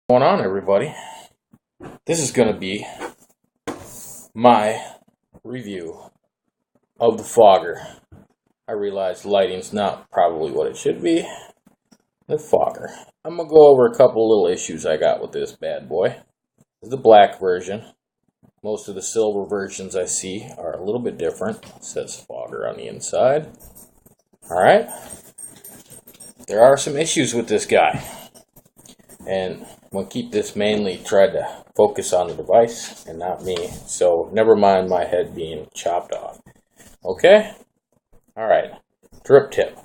What's going on, everybody? This is going to be my review of the fogger. I realize lighting's not probably what it should be. The fogger. I'm going to go over a couple little issues I got with this bad boy. This is the black version. Most of the silver versions I see are a little bit different. It says fogger on the inside. Alright. There are some issues with this guy. And I'm going to keep this mainly tried to focus on the device and not me. So never mind my head being chopped off. Okay? Alright. Drip tip.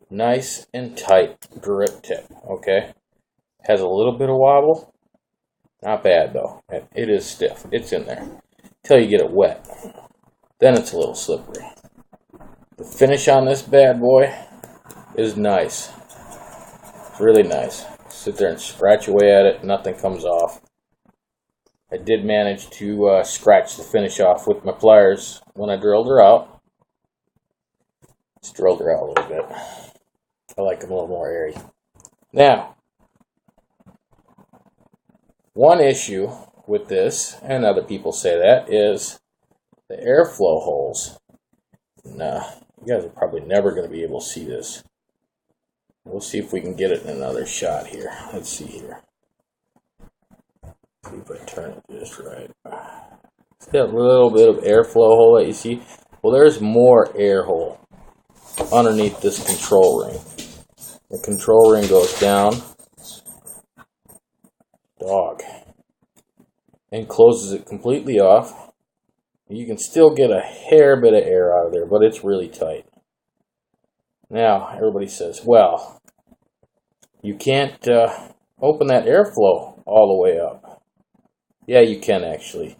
Nice and tight drip tip. Okay? Has a little bit of wobble. Not bad though. It is stiff. It's in there. Until you get it wet. Then it's a little slippery. The finish on this bad boy is nice. It's really nice. Sit there and scratch away at it, nothing comes off. I did manage to scratch the finish off with my pliers when I drilled her out. Just drilled her out a little bit. I like them a little more airy. Now, one issue with this, and other people say that, is the airflow holes. Nah, you guys are probably never going to be able to see this. We'll see if we can get it in another shot here. Let's see here. See if I turn it just right. See that little bit of airflow hole that you see? Well, there's more air hole underneath this control ring. The control ring goes down. Dog. And closes it completely off. You can still get a hair bit of air out of there, but it's really tight. Now, everybody says, well, you can't open that airflow all the way up. Yeah, you can actually.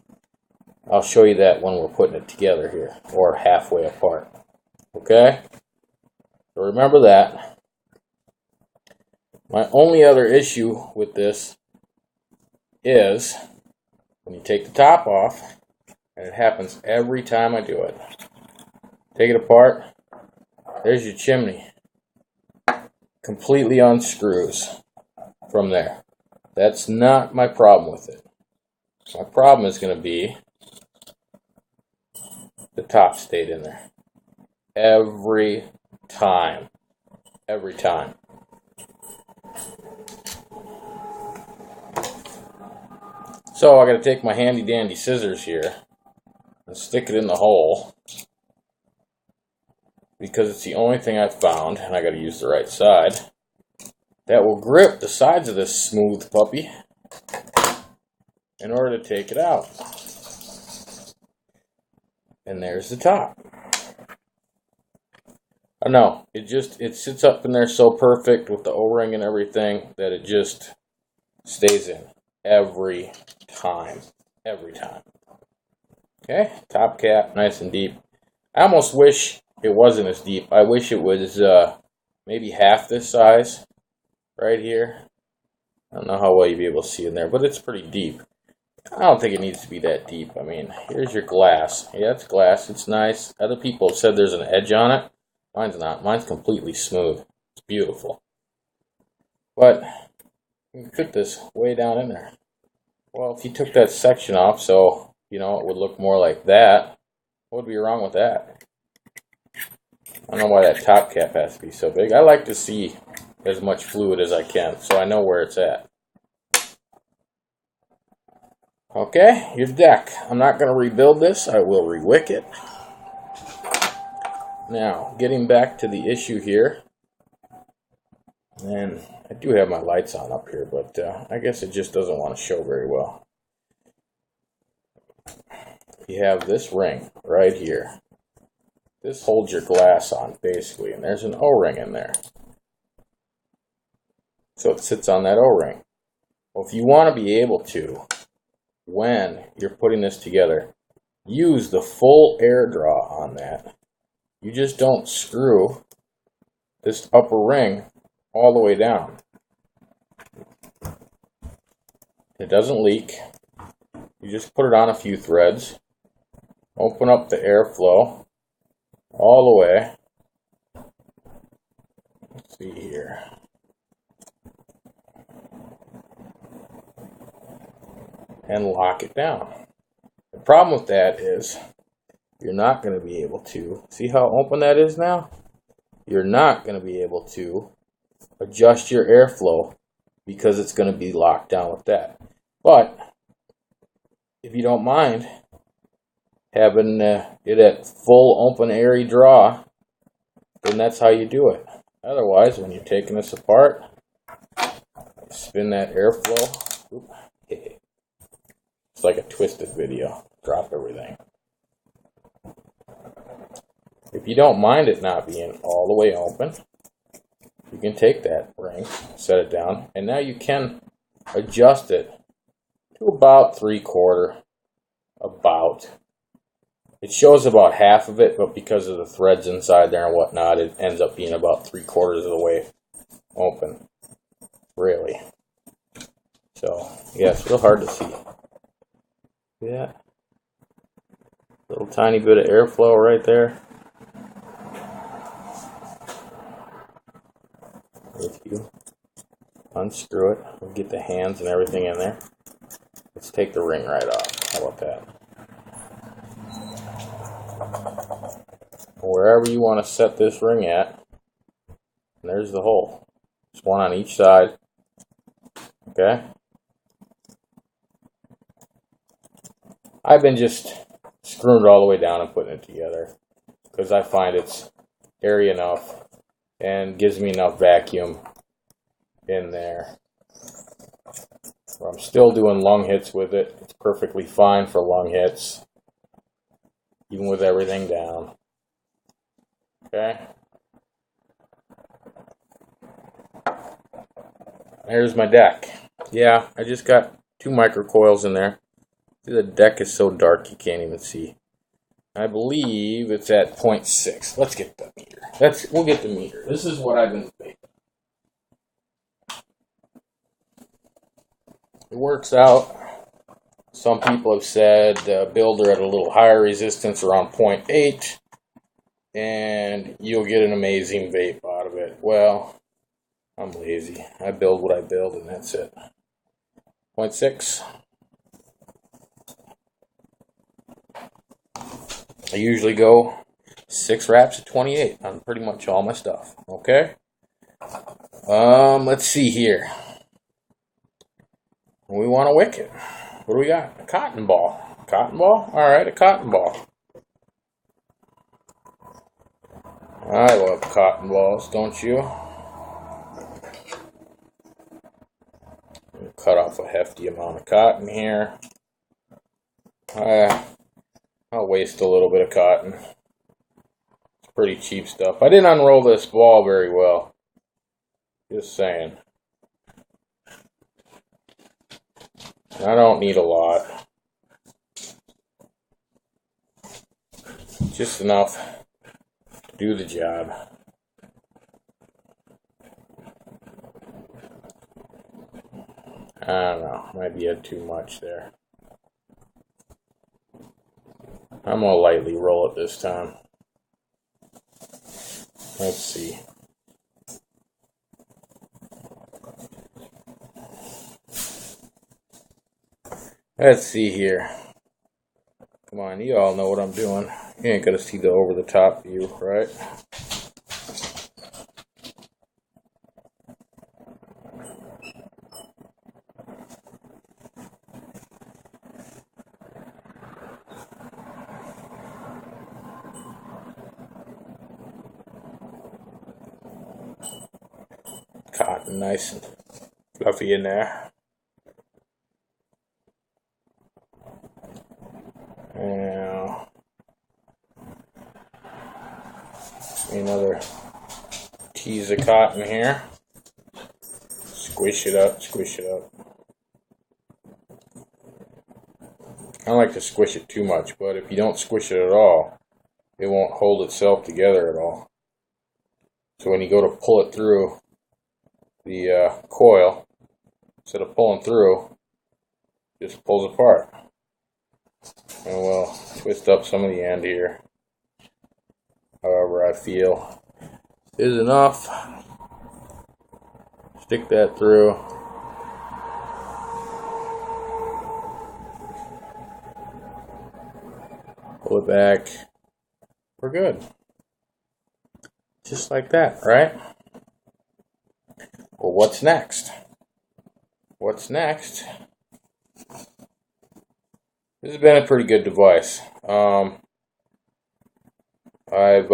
I'll show you that when we're putting it together here, or halfway apart. Okay? So remember that. My only other issue with this is when you take the top off, and it happens every time I do it. Take it apart. There's your chimney. Completely unscrews from there. That's not my problem with it. My problem is going to be the top stayed in there. Every time. Every time. So I got to take my handy dandy scissors here and stick it in the hole. Because it's the only thing I've found, and I got to use the right side, that will grip the sides of this smooth puppy in order to take it out. And there's the top. I know, it sits up in there so perfect with the O-ring and everything that it just stays in every time. Every time. Okay, top cap, nice and deep. I almost wish it wasn't as deep. I wish it was maybe half this size right here. I don't know how well you'll be able to see in there, but it's pretty deep. I don't think it needs to be that deep. I mean, here's your glass. Yeah, it's glass. It's nice. Other people have said there's an edge on it. Mine's not. Mine's completely smooth. It's beautiful. But you can fit this way down in there. Well, if you took that section off so, you know, it would look more like that, what would be wrong with that? I don't know why that top cap has to be so big. I like to see as much fluid as I can, so I know where it's at. Okay, your deck. I'm not going to rebuild this. I will rewick it. Now, getting back to the issue here. And I do have my lights on up here, but I guess it just doesn't want to show very well. You have this ring right here. This holds your glass on, basically, and there's an O-ring in there. So it sits on that O-ring. Well, if you want to be able to, when you're putting this together, use the full air draw on that. You just don't screw this upper ring all the way down. It doesn't leak. You just put it on a few threads. Open up the airflow all the way. Let's see here. and lock it down. The problem with that is you're not going to be able to, see how open that is now? You're not going to be able to adjust your airflow because it's going to be locked down with that. But if you don't mind having it at full open airy draw, then that's how you do it. Otherwise, when you're taking this apart, spin that airflow. It's like a twisted video. Drop everything. If you don't mind it not being all the way open, you can take that ring, set it down, and now you can adjust it to about 3/4. About. It shows about half of it, but because of the threads inside there and whatnot, it ends up being about 3/4 of the way open. Really. So, yeah, it's real hard to see. Yeah. Little tiny bit of airflow right there. If you unscrew it, we'll get the hands and everything in there. Let's take the ring right off. How about that? Wherever you want to set this ring at, and there's the hole. Just one on each side. Okay? I've been just screwing it all the way down and putting it together because I find it's airy enough and gives me enough vacuum in there. I'm still doing lung hits with it. It's perfectly fine for lung hits, even with everything down. Okay. There's my deck. Yeah, I just got 2 microcoils in there. The deck is so dark you can't even see. I believe it's at 0.6. Let's get the meter. We'll get the meter. This is what I've been thinking. It works out. Some people have said build her at a little higher resistance around 0.8 and you'll get an amazing vape out of it. Well, I'm lazy. I build what I build and that's it. 0.6. I usually go 6 wraps at 28 on pretty much all my stuff. Okay? Let's see here. We want a wicket. What do we got? A cotton ball. Cotton ball? Alright, a cotton ball. I love cotton balls, don't you? Cut off a hefty amount of cotton here. I'll waste a little bit of cotton. It's pretty cheap stuff. I didn't unroll this ball very well. Just saying. I don't need a lot. Just enough to do the job. I don't know. Might be too much there. I'm going to lightly roll it this time. Let's see. Let's see here. Come on, you all know what I'm doing. You ain't gonna see the over-the-top view, right? Cotton nice and fluffy in there. Now, another tease of cotton here. Squish it up, squish it up. I don't like to squish it too much, but if you don't squish it at all, it won't hold itself together at all. So when you go to pull it through the coil, instead of pulling through, it just pulls apart. And we'll twist up some of the end here. However I feel is enough. Stick that through. pull it back. We're good. Just like that, right? Well, what's next? What's next? This has been a pretty good device. I've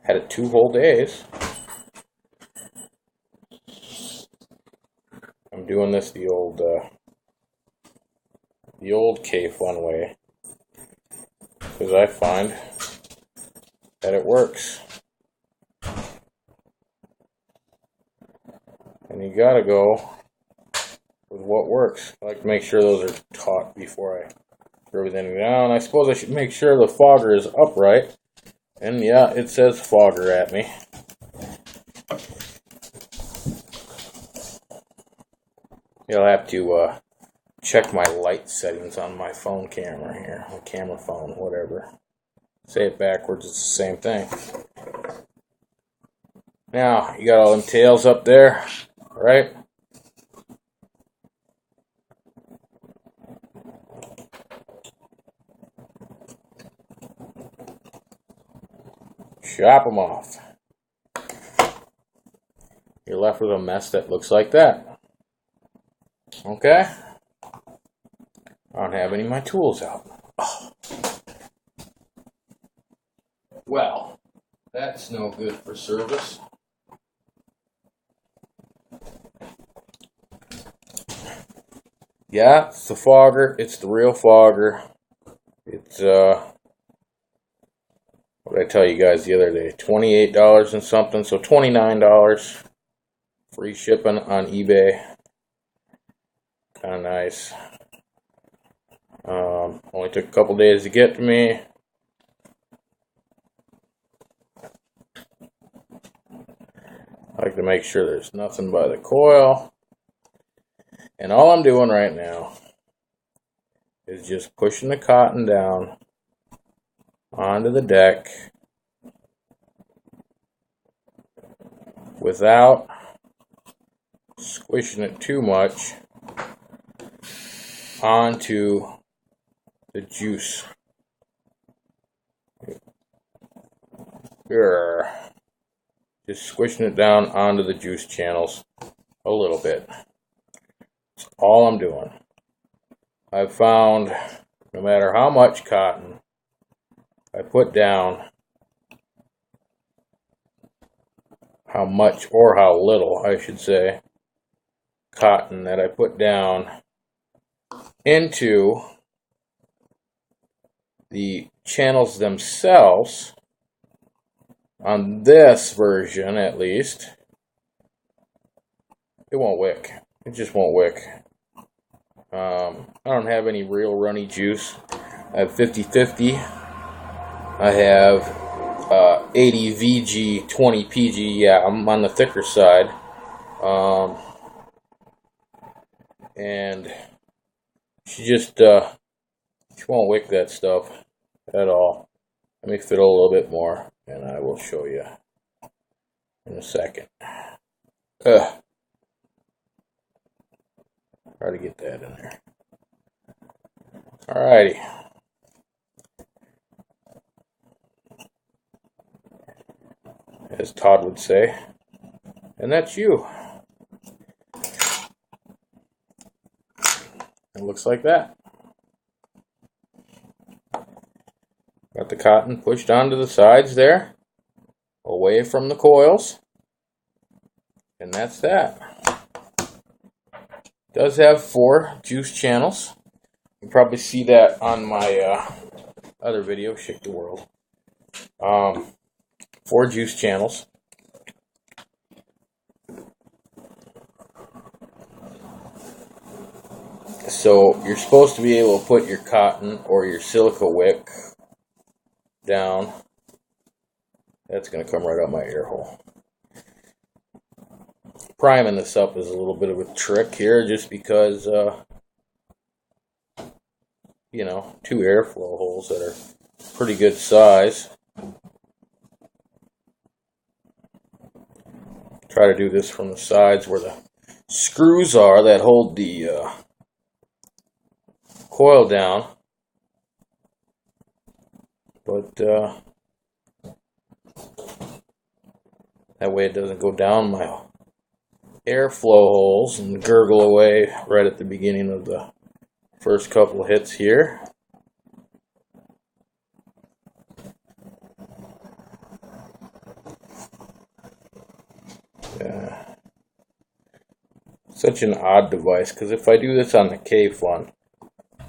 had it 2 whole days. I'm doing this the old K-Fun way, because I find that it works. And you gotta go with what works. I like to make sure those are taut before I throw everything down. I suppose I should make sure the fogger is upright. And yeah, it says fogger at me. You'll have to check my light settings on my phone camera here. My camera phone, whatever. Say it backwards, it's the same thing. Now, you got all them tails up there, right? Chop them off. You're left with a mess that looks like that. Okay? I don't have any of my tools out. Oh. Well, that's no good for service. Yeah, it's the fogger. It's the real fogger. It's, what did I tell you guys the other day? $28 and something, so $29. Free shipping on eBay. Kind of nice. Only took a couple days to get to me. I like to make sure there's nothing by the coil. And all I'm doing right now is just pushing the cotton down onto the deck without squishing it too much onto the juice. Just squishing it down onto the juice channels a little bit. That's all I'm doing. I've found no matter how much cotton I put down, how much or how little, I should say, cotton that I put down into the channels themselves, on this version at least, it won't wick. It just won't wick. I don't have any real runny juice. I have 50-50. I have 80 VG, 20 PG. Yeah, I'm on the thicker side. And she just, she won't wick that stuff at all. Let me fiddle a little bit more, and I will show you in a second. Try to get that in there. Alrighty. As Todd would say. And that's you. It looks like that. Got the cotton pushed onto the sides there, away from the coils. And that's that. It does have 4 juice channels. You can probably see that on my other video, Shake the World. 4 juice channels. So you're supposed to be able to put your cotton or your silica wick down. That's going to come right out my air hole. Priming this up is a little bit of a trick here, just because, you know, 2 airflow holes that are pretty good size. Try to do this from the sides where the screws are that hold the coil down. but that way it doesn't go down my airflow holes and gurgle away right at the beginning of the first couple of hits here. Such an odd device, because if I do this on the K-Fun,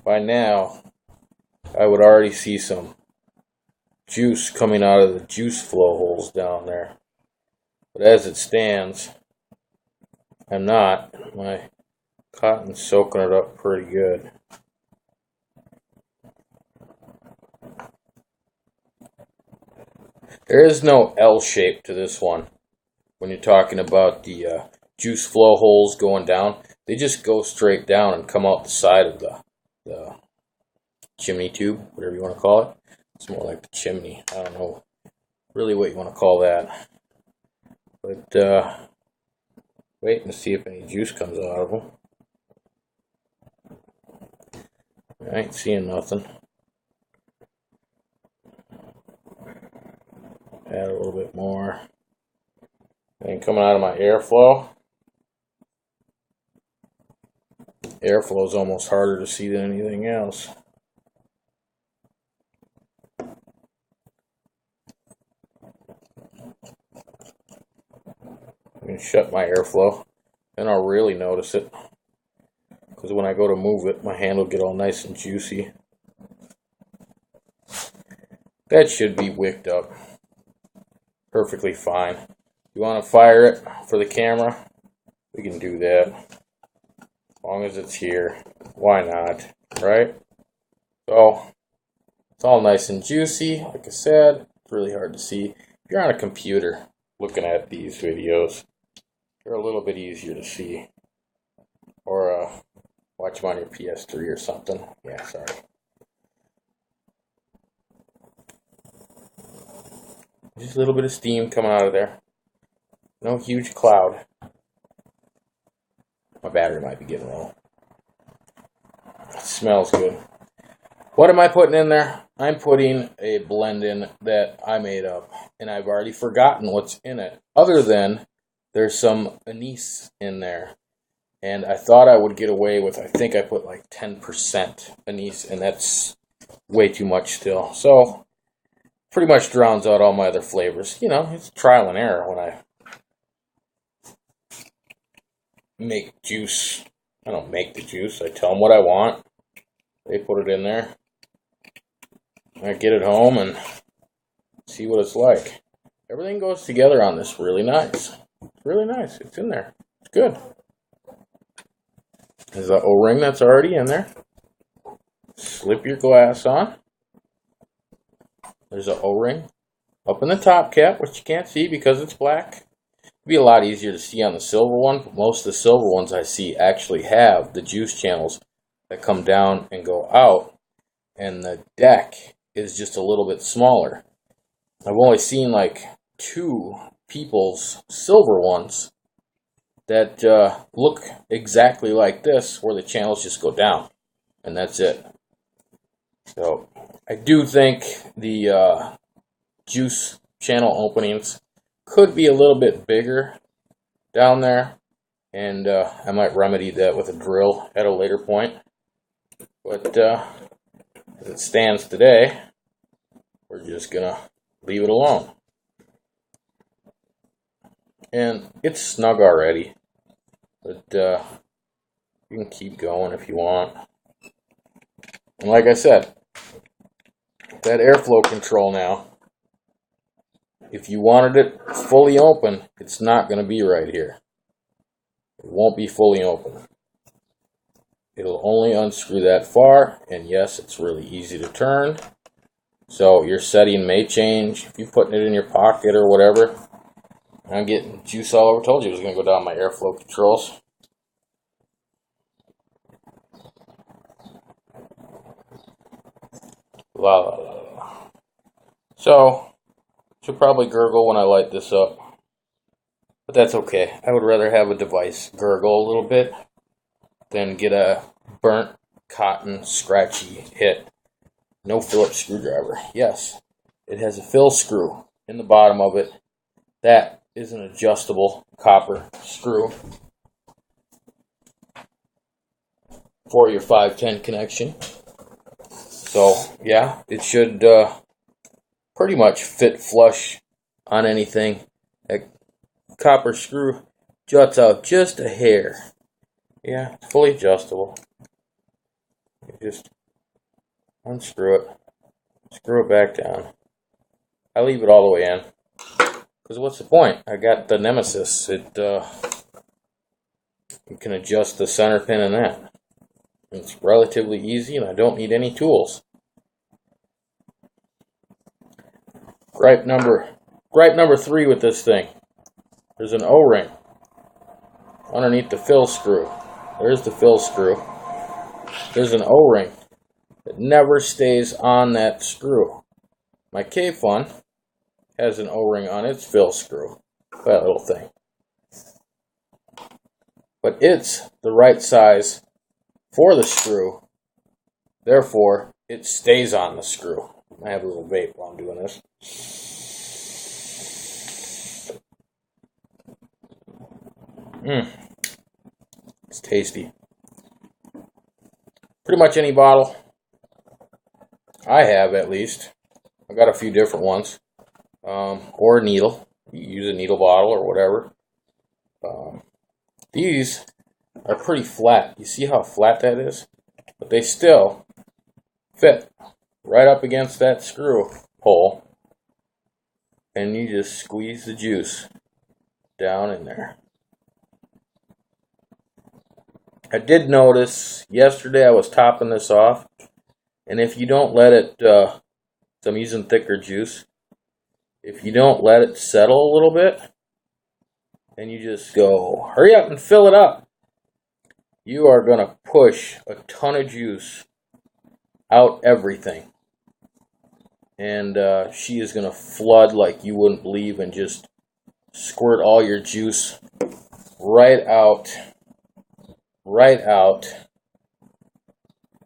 by now I would already see some juice coming out of the juice flow holes down there. But as it stands, I'm not. My cotton's soaking it up pretty good. There is no L shape to this one when you're talking about the juice flow holes going down. They just go straight down and come out the side of the chimney tube, whatever you want to call it. It's more like the chimney. I don't know really what you want to call that. But wait and see if any juice comes out of them. I ain't seeing nothing. Add a little bit more. And coming out of my airflow. Airflow is almost harder to see than anything else. I'm going to shut my airflow, then I'll really notice it. Because when I go to move it, my hand will get all nice and juicy. That should be wicked up perfectly fine. You want to fire it for the camera? We can do that. As long as it's here. Why not? Right? So, it's all nice and juicy. Like I said, it's really hard to see. If you're on a computer looking at these videos, they're a little bit easier to see. Or watch them on your PS3 or something. Yeah, sorry. Just a little bit of steam coming out of there. No huge cloud. My battery might be getting low. It smells good. What am I putting in there? I'm putting a blend in that I made up. And I've already forgotten what's in it. Other than there's some anise in there. And I thought I would get away with, I think I put like 10% anise. And that's way too much still. So, pretty much drowns out all my other flavors. You know, it's trial and error when I make juice. I don't make the juice. I tell them what I want. They put it in there. I get it home and see what it's like. Everything goes together on this really nice. It's really nice. It's in there. It's good. There's an O-ring that's already in there. Slip your glass on. There's an O-ring up in the top cap, which you can't see because it's black. It'd be a lot easier to see on the silver one, but most of the silver ones I see actually have the juice channels that come down and go out, and the deck is just a little bit smaller. I've only seen like 2 people's silver ones that look exactly like this, where the channels just go down, and that's it. So I do think the juice channel openings could be a little bit bigger down there, and I might remedy that with a drill at a later point. But as it stands today, we're just gonna leave it alone. And it's snug already, but you can keep going if you want. And like I said, that airflow control now, if you wanted it fully open, it's not going to be right here. It won't be fully open. It'll only unscrew that far, and yes, it's really easy to turn. So your setting may change. If you're putting it in your pocket or whatever, I'm getting juice all over. Told you it was going to go down my airflow controls. La la la la. So, should probably gurgle when I light this up. But that's okay. I would rather have a device gurgle a little bit than get a burnt cotton scratchy hit. No Phillips screwdriver. Yes, it has a fill screw in the bottom of it. That is an adjustable copper screw for your 510 connection. So yeah, it should pretty much fit flush on anything. That copper screw juts out just a hair. Yeah, it's fully adjustable. You just unscrew it, screw it back down. I leave it all the way in, because what's the point? I got the Nemesis. You can adjust the center pin in that. It's relatively easy, and I don't need any tools. Gripe number 3 with this thing. There's an O-ring underneath the fill screw. There's the fill screw. There's an O-ring that never stays on that screw. My K-Fun has an O-ring on its fill screw. That little thing. But it's the right size for the screw. Therefore, it stays on the screw. I have a little vape while I'm doing this. It's tasty. Pretty much any bottle I have, at least. I've got a few different ones. Or a needle. You use a needle bottle or whatever. These are pretty flat. You see how flat that is? But they still fit right up against that screw hole. And you just squeeze the juice down in there. I did notice yesterday I was topping this off, and if you don't let it, so I'm using thicker juice, if you don't let it settle a little bit, and you just go, hurry up and fill it up, you are going to push a ton of juice out everything. And she is going to flood like you wouldn't believe and just squirt all your juice right out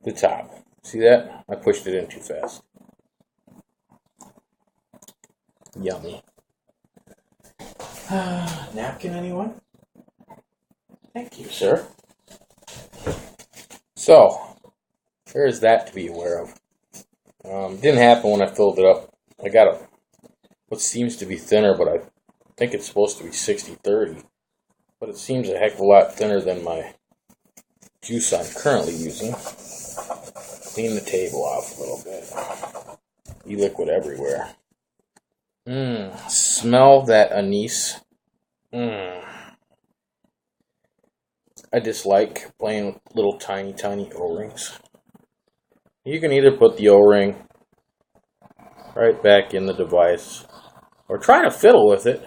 the top. See that? I pushed it in too fast. Yummy. Napkin, anyone? Thank you, sir. So, there's that to be aware of. Didn't happen when I filled it up. I got what seems to be thinner, but I think it's supposed to be 60-30. But it seems a heck of a lot thinner than my juice I'm currently using. Clean the table off a little bit. E-liquid everywhere. Smell that anise. I dislike playing with little tiny O-rings. You can either put the O-ring right back in the device, or try to fiddle with it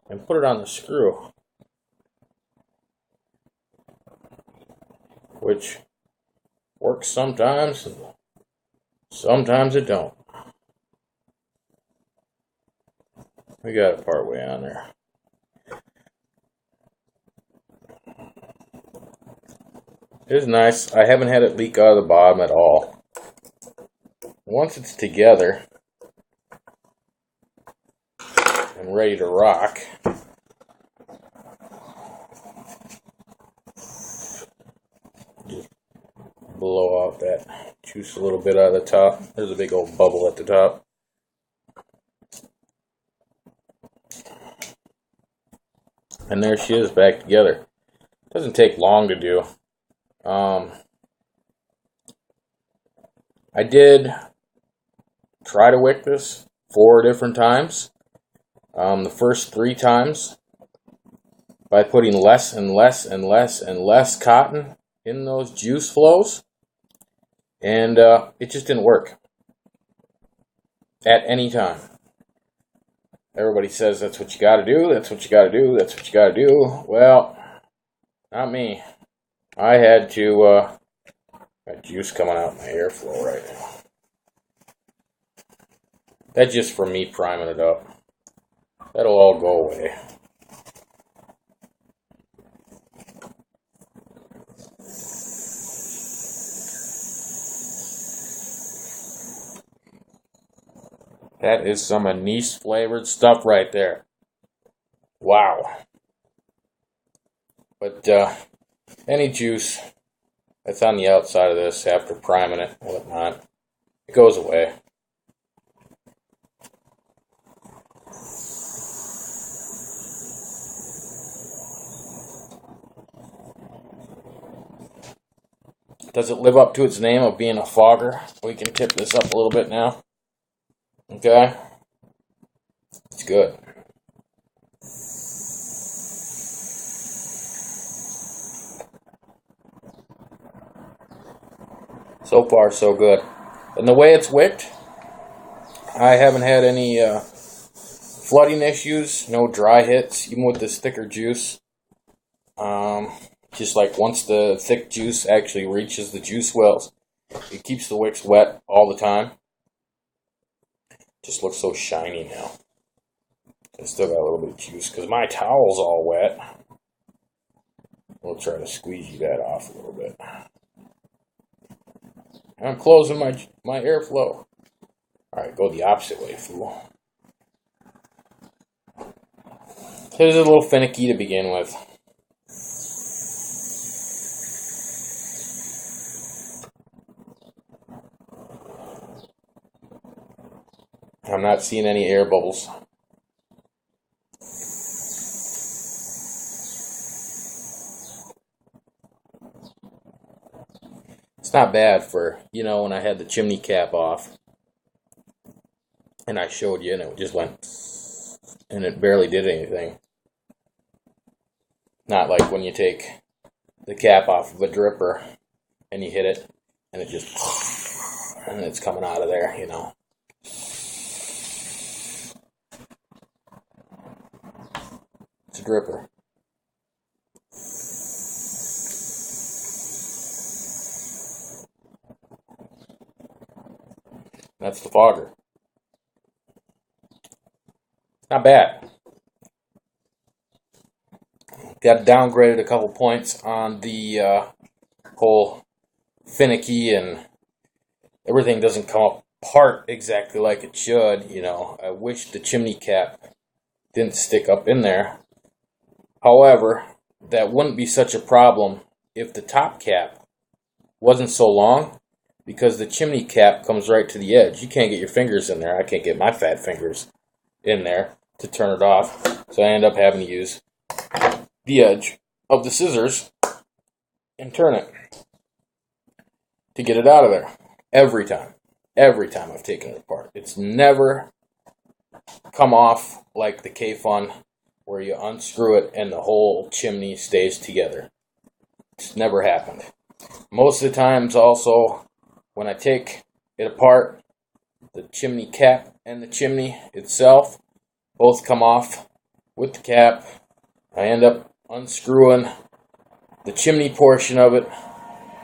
and put it on the screw, which works sometimes, and sometimes it don't. We got it part way on there. It's nice. I haven't had it leak out of the bottom at all. Once it's together and ready to rock, just blow out that juice a little bit out of the top. There's a big old bubble at the top. And there she is back together. Doesn't take long to do. I did try to wick this 4 different times. The first 3 times by putting less and less and less and less cotton in those juice flows, and it just didn't work at any time. Everybody says that's what you got to do, that's what you got to do, that's what you got to do. Well, not me. I had to, got juice coming out my airflow right now. That's just for me priming it up. That'll all go away. That is some anise flavored stuff right there. Wow. But any juice that's on the outside of this after priming it and whatnot, it goes away. Does it live up to its name of being a fogger? We can tip this up a little bit now. Okay. It's good. So far, so good. And the way it's wicked, I haven't had any flooding issues, no dry hits, even with this thicker juice. Just like once the thick juice actually reaches the juice wells, it keeps the wicks wet all the time. Just looks so shiny now. I still got a little bit of juice because my towel's all wet. We'll try to squeegee that off a little bit. I'm closing my airflow. Alright, go the opposite way, fool. So it's a little finicky to begin with. I'm not seeing any air bubbles. It's not bad for, when I had the chimney cap off. And I showed you, and it just went, and it barely did anything. Not like when you take the cap off of a dripper, and you hit it, and it just, and it's coming out of there, It's a dripper. That's the fogger. Not bad. Got downgraded a couple points on the whole finicky, and everything doesn't come apart exactly like it should. I wish the chimney cap didn't stick up in there. However, that wouldn't be such a problem if the top cap wasn't so long, because the chimney cap comes right to the edge. You can't get your fingers in there. I can't get my fat fingers in there to turn it off. So I end up having to use the edge of the scissors and turn it to get it out of there. Every time I've taken it apart. It's never come off like the K-Fun, where you unscrew it and the whole chimney stays together. It's never happened. Most of the times also, when I take it apart, the chimney cap and the chimney itself both come off with the cap. I end up unscrewing the chimney portion of it,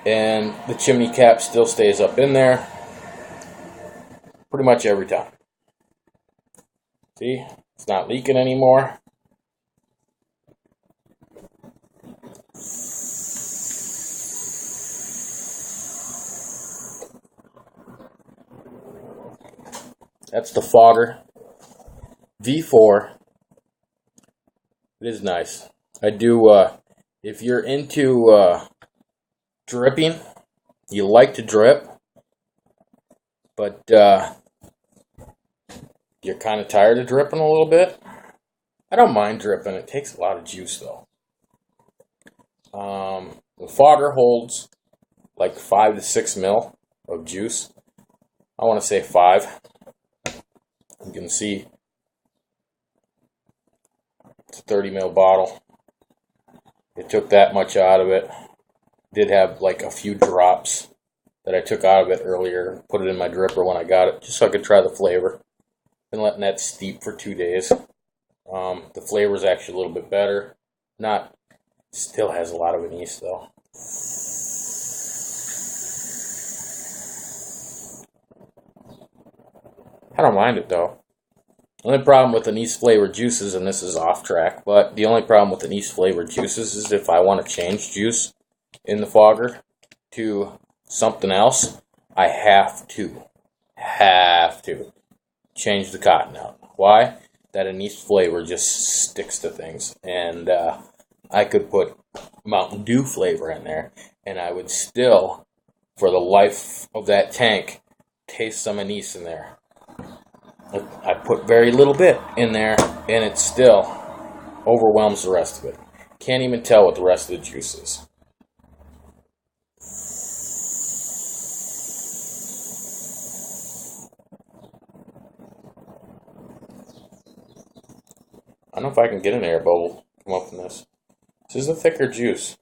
and the chimney cap still stays up in there pretty much every time. See? It's not leaking anymore. That's the Fogger V4. It is nice. I do, if you're into dripping, you like to drip, but you're kind of tired of dripping a little bit. I don't mind dripping. It takes a lot of juice, though. The Fogger holds like 5 to 6 mil of juice. I want to say 5. You can see it's a 30 ml bottle. It took that much out of it. Did have like a few drops that I took out of it earlier. Put it in my dripper when I got it, just so I could try the flavor. Been letting that steep for 2 days. The flavor is actually a little bit better. Still has a lot of anise though. I don't mind it though. The only problem with anise flavored juices, and this is off track, but the only problem with anise flavored juices is if I want to change juice in the Fogger to something else, I have to. change the cotton out. Why? That anise flavor just sticks to things. And I could put Mountain Dew flavor in there, and I would still, for the life of that tank, taste some anise in there. I put very little bit in there, and it still overwhelms the rest of it. Can't even tell what the rest of the juice is. I don't know if I can get an air bubble come up from this. This is a thicker juice.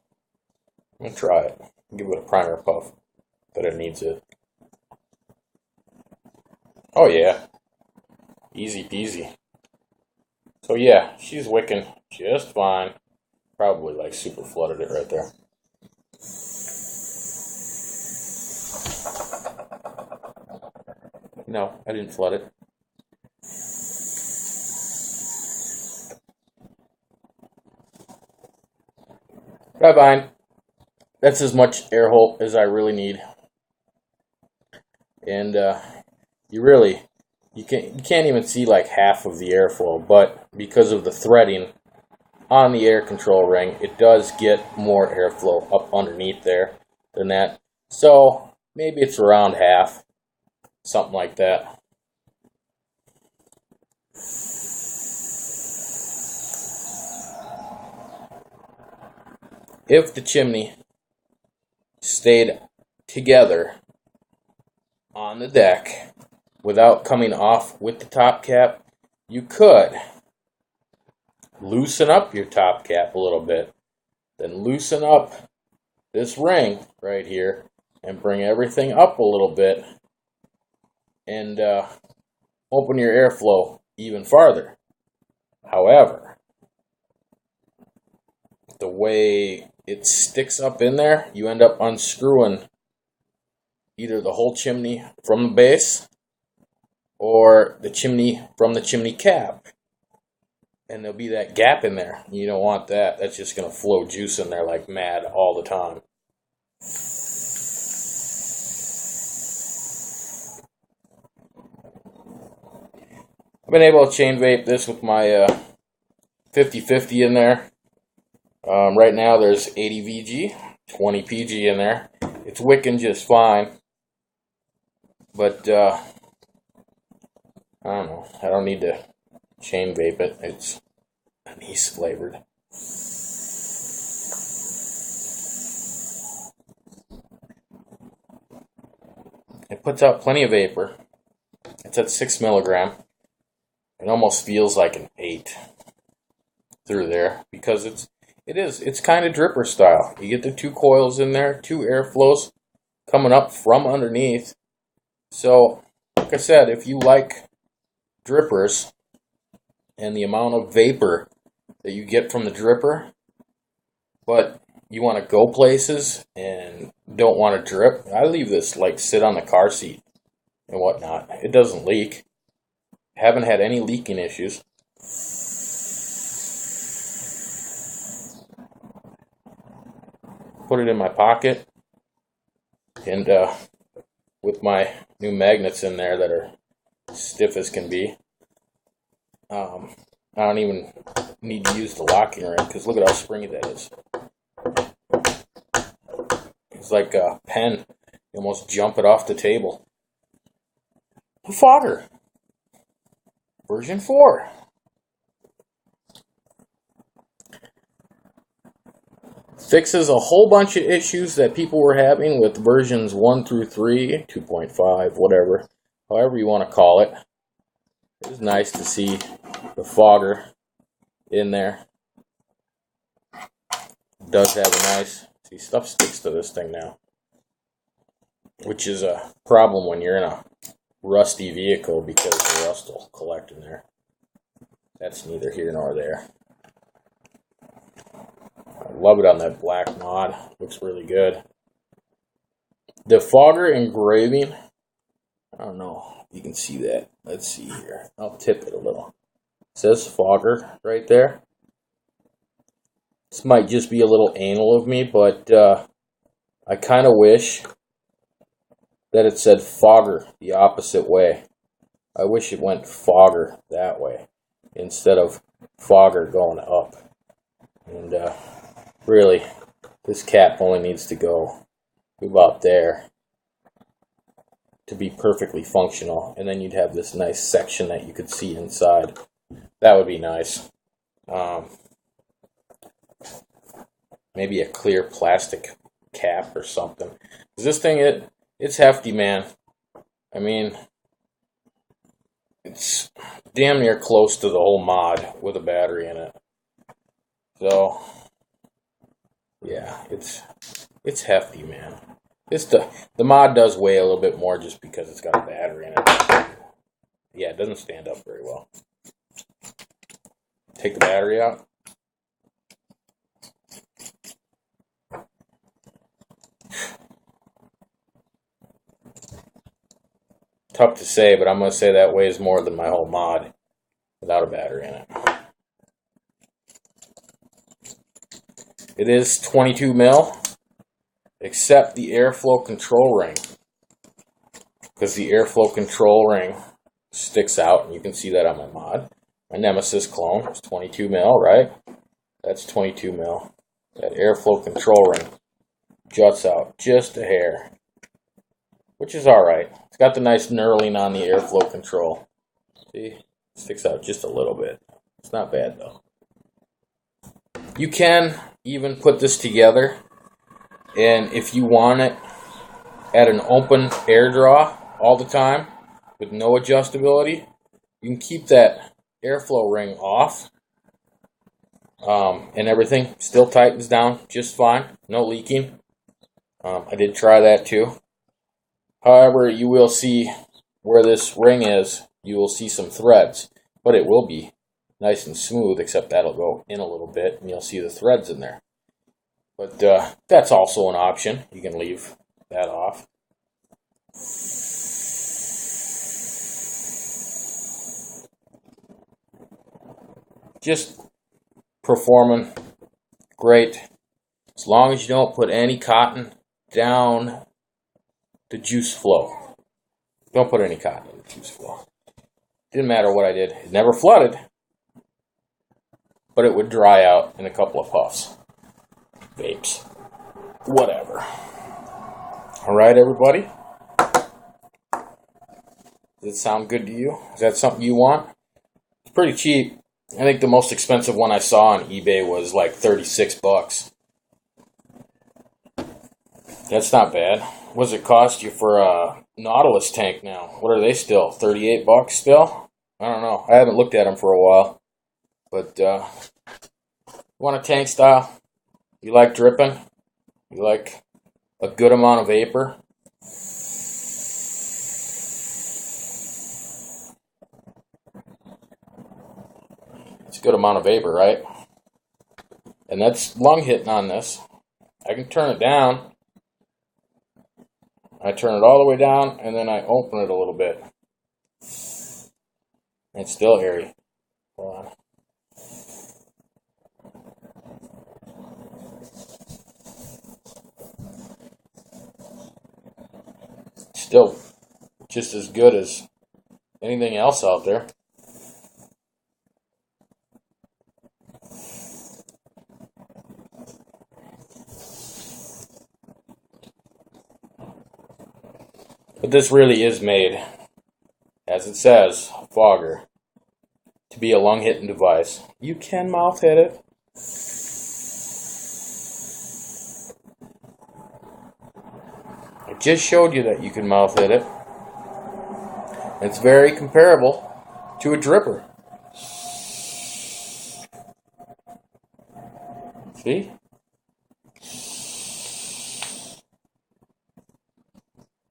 I'm going to try it. Give it a primer puff. But it needs it. Oh yeah. Easy peasy. So yeah, she's wicking just fine. Probably like super flooded it right there. No, I didn't flood it. Bye-bye. That's as much air hole as I really need. And you can't even see like half of the airflow, but because of the threading on the air control ring, it does get more airflow up underneath there than that. So maybe it's around half, something like that. If the chimney stayed together on the deck without coming off with the top cap, you could loosen up your top cap a little bit, then loosen up this ring right here and bring everything up a little bit and open your airflow even farther. However, the way it sticks up in there, you end up unscrewing either the whole chimney from the base or the chimney from the chimney cap. And there'll be that gap in there. You don't want that. That's just going to flow juice in there like mad all the time. I've been able to chain vape this with my 50/50 in there. Right now there's 80 VG, 20 PG in there. It's wicking just fine. But, I don't know. I don't need to chain vape it. It's anise flavored. It puts out plenty of vapor. It's at 6 milligram. It almost feels like an 8 through there because it's kind of dripper style. You get the 2 coils in there, 2 airflows coming up from underneath. So, like I said, if you like drippers and the amount of vapor that you get from the dripper, but you want to go places and don't want to drip, I leave this like sit on the car seat and whatnot. It doesn't leak. Haven't had any leaking issues. Put it in my pocket, and with my new magnets in there that are stiff as can be, I don't even need to use the locking ring because look at how springy that is. It's like a pen. You almost jump it off the table. Fogger version 4. Fixes a whole bunch of issues that people were having with versions 1 through 3, 2.5, whatever, however you want to call it. It was nice to see the fogger in there. It does have a nice, see, stuff sticks to this thing now, which is a problem when you're in a rusty vehicle because the rust will collect in there. That's neither here nor there. I love it on that black mod. Looks really good. The fogger engraving, I don't know if you can see that. Let's see here. I'll tip it a little. It says fogger right there. This might just be a little anal of me, but I kind of wish that it said fogger the opposite way. I wish it went fogger that way instead of fogger going up. And really, this cap only needs to go about there to be perfectly functional. And then you'd have this nice section that you could see inside. That would be nice. Maybe a clear plastic cap or something. This thing, it's hefty, man. I mean, it's damn near close to the whole mod with a battery in it. So, yeah, it's hefty, man. The mod does weigh a little bit more just because it's got a battery in it. Yeah, it doesn't stand up very well. Take the battery out. Tough to say, but I'm going to say that weighs more than my whole mod without a battery in it. It is 22 mil, except the airflow control ring. Because the airflow control ring sticks out, and you can see that on my mod. My Nemesis clone is 22 mil, right? That's 22 mil. That airflow control ring juts out just a hair, which is alright. It's got the nice knurling on the airflow control. See? It sticks out just a little bit. It's not bad, though. You can even put this together, and if you want it at an open air draw all the time with no adjustability, you can keep that airflow ring off, and everything still tightens down just fine. No leaking. I did try that too. However, you will see where this ring is, you will see some threads, but it will be nice and smooth, except that'll go in a little bit, and you'll see the threads in there. But that's also an option. You can leave that off. Just performing great. As long as you don't put any cotton down the juice flow. Don't put any cotton in the juice flow. Didn't matter what I did. It never flooded, but it would dry out in a couple of puffs. Vapes. Whatever. Alright, everybody? Does it sound good to you? Is that something you want? It's pretty cheap. I think the most expensive one I saw on eBay was like 36 bucks. That's not bad. What does it cost you for a Nautilus tank now? What are they still? 38 bucks still? I don't know. I haven't looked at them for a while. But, you want a tank style? You like dripping? You like a good amount of vapor? It's a good amount of vapor, right? And that's lung hitting on this. I can turn it down. I turn it all the way down, and then I open it a little bit. It's still airy. Hold on. Still just as good as anything else out there. But this really is made, as it says, fogger, to be a lung-hitting device. You can mouth hit it. I just showed you that you can mouth hit it. It's very comparable to a dripper. See?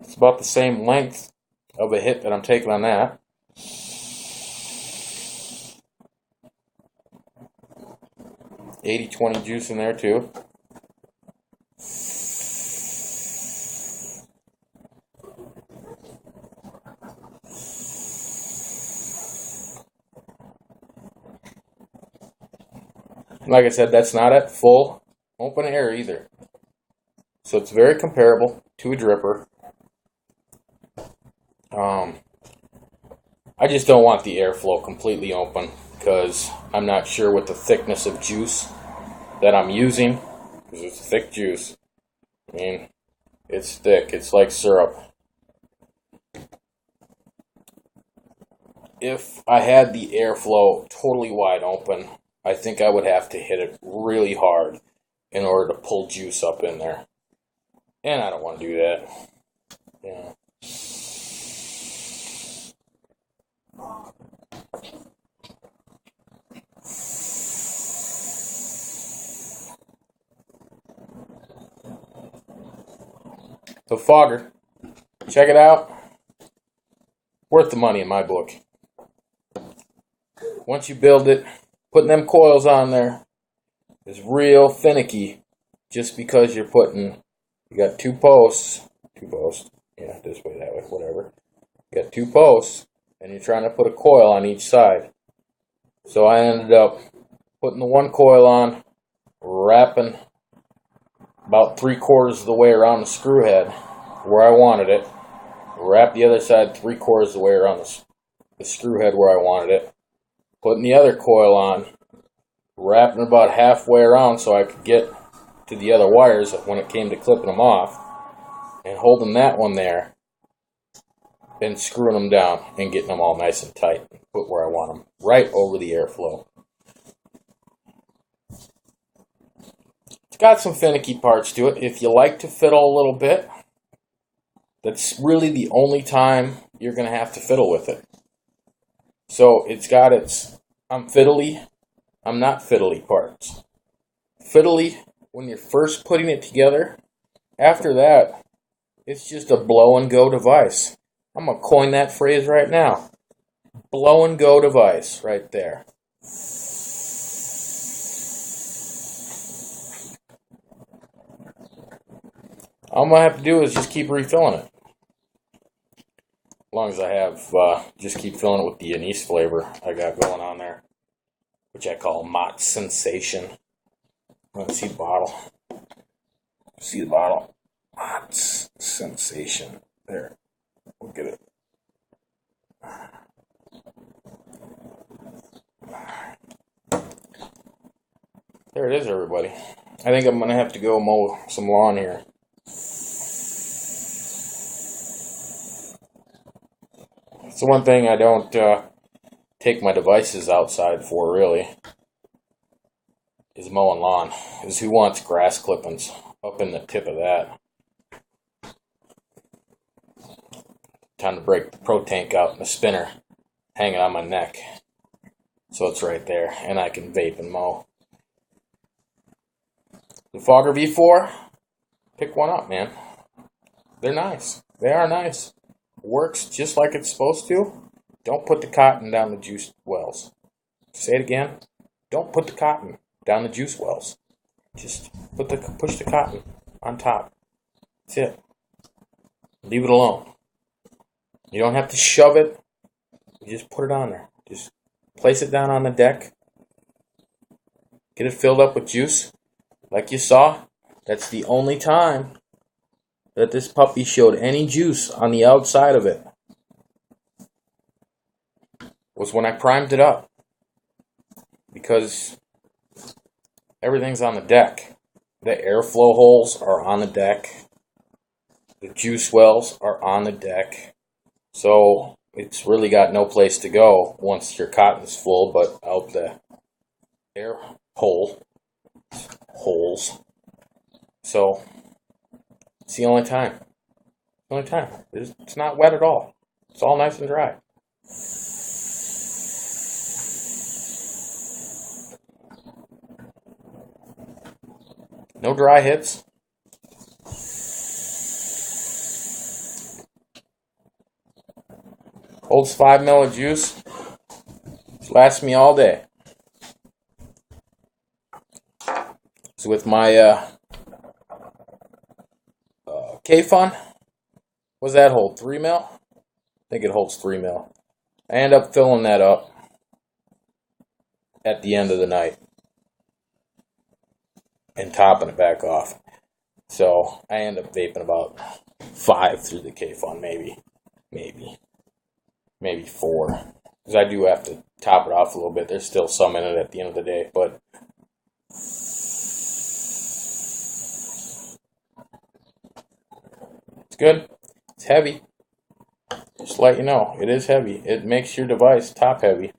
It's about the same length of a hit that I'm taking on that. $80-20 juice in there too. Like I said, that's not at full open air either. So it's very comparable to a dripper. I just don't want the airflow completely open because I'm not sure what the thickness of juice that I'm using, because it's thick juice. I mean, it's thick. It's like syrup. If I had the airflow totally wide open, I think I would have to hit it really hard in order to pull juice up in there. And I don't want to do that. You know. The fogger, check it out. Worth the money in my book. Once you build it, putting them coils on there is real finicky. Just because you got two posts, yeah, this way, that way, whatever. You got two posts, and you're trying to put a coil on each side. So I ended up putting the one coil on, wrapping about 3/4 of the way around the screw head where I wanted it, wrap the other side 3/4 of the way around the screw head where I wanted it, putting the other coil on, wrapping about halfway around so I could get to the other wires when it came to clipping them off, and holding that one there, and screwing them down and getting them all nice and tight, and put where I want them, right over the airflow. It's got some finicky parts to it. If you like to fiddle a little bit, that's really the only time you're going to have to fiddle with it. So it's got I'm not fiddly parts. Fiddly when you're first putting it together. After that, it's just a blow and go device. I'm going to coin that phrase right now. Blow and go device right there. All I'm going to have to do is just keep refilling it. As long as I have, just keep filling it with the anise flavor I got going on there, which I call Mott Sensation. Let's see the bottle. See the bottle. Mott Sensation. There. Look at it. There it is, everybody. I think I'm going to have to go mow some lawn here. It's the one thing I don't take my devices outside for, really, is mowing lawn. Is who wants grass clippings up in the tip of that? Time to break the Pro Tank out in the spinner, hanging on my neck. So it's right there, and I can vape and mow. The Fogger V4, pick one up, man. They're nice. They are nice. Works just like it's supposed to. Don't put the cotton down the juice wells. Say it again. Don't put the cotton down the juice wells. Just push the cotton on top. That's it. Leave it alone. You don't have to shove it. You just put it on there. Just place it down on the deck. Get it filled up with juice. Like you saw, that's the only time that this puppy showed any juice on the outside of it. Was when I primed it up. Because everything's on the deck. The airflow holes are on the deck. The juice wells are on the deck. So it's really got no place to go once your cotton's full, but out the air holes. So it's the only time. It's not wet at all. It's all nice and dry. No dry hits. Holds 5 ml of juice. Lasts me all day. So with my K-Fun, what does that hold? 3 ml? I think it holds 3 ml. I end up filling that up at the end of the night and topping it back off. So I end up vaping about 5 through the K-Fun, maybe. maybe 4. Because I do have to top it off a little bit. There's still some in it at the end of the day, but it's good. It's heavy. Just to let you know, it is heavy. It makes your device top heavy.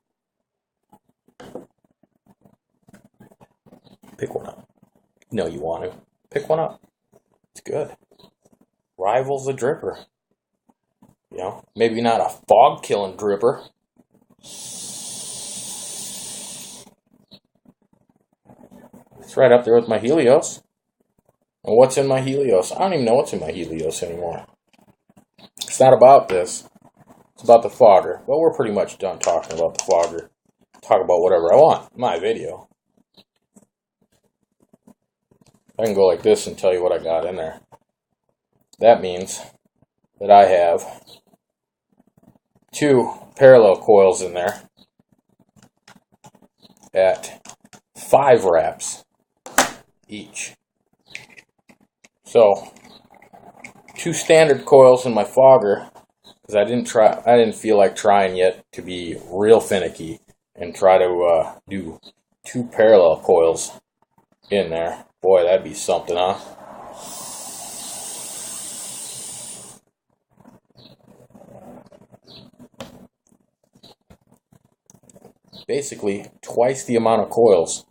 Pick one up. No, you want to. Pick one up. It's good. Rivals a dripper. You know, maybe not a fog killing dripper. It's right up there with my Helios. And what's in my Helios? I don't even know what's in my Helios anymore. It's not about this. It's about the fogger. But we're pretty much done talking about the fogger. Talk about whatever I want. My video. I can go like this and tell you what I got in there. That means that I have 2 parallel coils in there at 5 wraps each. So 2 standard coils in my fogger, because I didn't feel like trying yet to be real finicky and try to do 2 parallel coils in there. Boy, that'd be something, huh? Basically, twice the amount of coils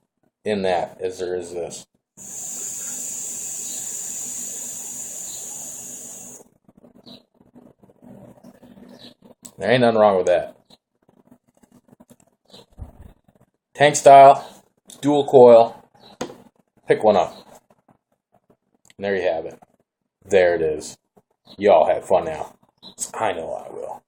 in that as there is this. There ain't nothing wrong with that. Tank style, dual coil. Pick one up. And there you have it. There it is. Y'all have fun now. I know I will.